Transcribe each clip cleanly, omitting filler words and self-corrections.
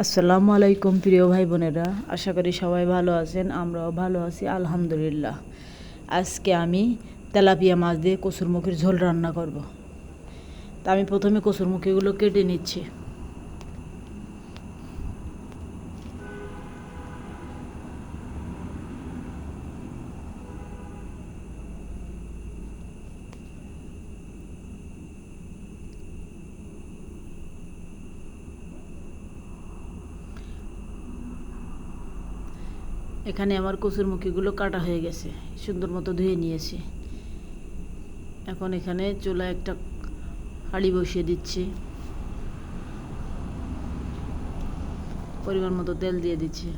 আসসালামু আলাইকুম প্রিয় ভাই বোনেরা, আশা করি সবাই ভালো আছেন। আমরাও ভালো আছি আলহামদুলিল্লাহ। আজকে আমি তেলাপিয়া মাছ দিয়ে কসুরমুখির ঝোল রান্না করব। তা আমি প্রথমে কসুরমুখিগুলো কেটে নিচ্ছি। এখানে আমার কসুরমুখিগুলো কাটা হয়ে গেছে, সুন্দর মতো ধুয়ে নিয়েছি। এখন এখানে চুলায় একটা হাঁড়ি বসিয়ে দিচ্ছি, পরিমাণ মতো তেল দিয়ে দিচ্ছি।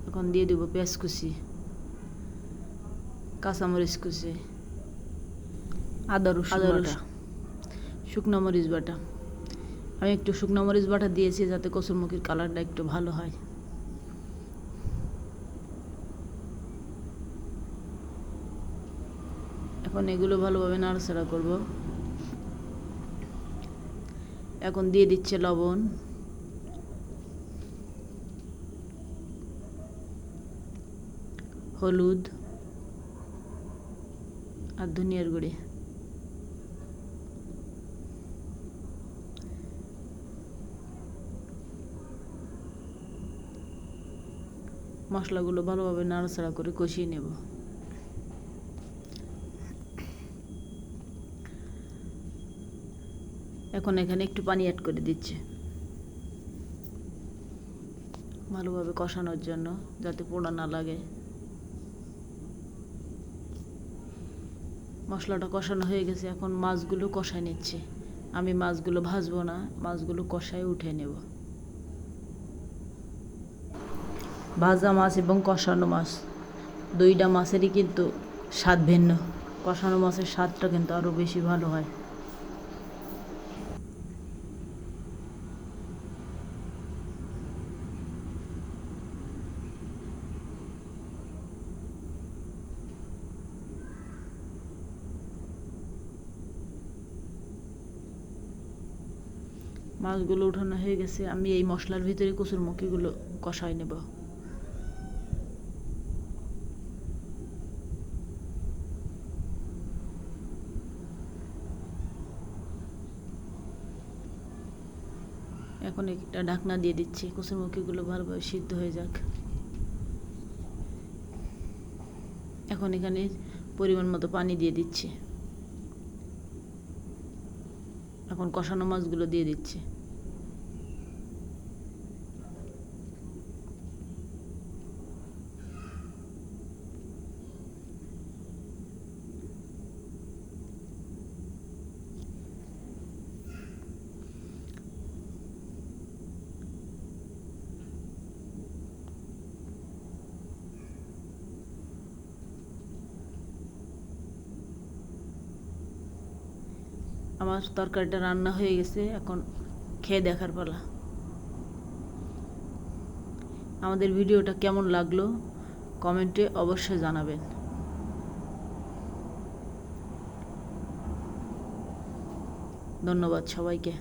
এখন দিয়ে দেবো পেঁয়াজ কুচি, কাঁচামরিচ কুচি, আদা রসুন বাটা, শুকনো মরিচ বাটা। আমি একটু শুকনো মরিচ বাটা দিয়েছি যাতে কসুরমুখির কালারটা একটু ভালো হয়। এখন এগুলো ভালোভাবে নাড়াচাড়া করব। এখন দিয়ে দিচ্ছে লবণ, হলুদ আর ধনিয়ার গুঁড়ি। মশলাগুলো ভালোভাবে নাড়াচাড়া করে কষিয়ে নেব। এখন এখানে একটু পানি অ্যাড করে দিচ্ছি ভালোভাবে কষানোর জন্য, যাতে পোড়া না লাগে। মশলাটা কষানো হয়ে গেছে, এখন মাছগুলো কষায় নিচ্ছি। আমি মাছগুলো ভাজবো না, মাছগুলো কষায় উঠে নেব। ভাজা মাছ এবং কষানো মাছ দুইটা মাছেরই কিন্তু স্বাদ ভিন্ন। কষানো মাছের স্বাদটা কিন্তু আরও বেশি ভালো হয়। মাছগুলো উঠানো হয়ে গেছে, আমি এই মশলার ভিতরে কসুরমুখিগুলো কষাই নেব। এখন একটা ঢাকনা দিয়ে দিচ্ছি, কসুরমুখিগুলো ভালোভাবে সিদ্ধ হয়ে যাক। এখন এখানে পরিমাণ মতো পানি দিয়ে দিচ্ছি। এখন কষানো মাছগুলো দিয়ে দিচ্ছি। আমার তরকারিটা রান্না হয়ে গেছে, এখন খেয়ে দেখার পালা। আমাদের ভিডিওটা কেমন লাগলো কমেন্টে অবশ্যই জানাবেন। ধন্যবাদ সবাইকে।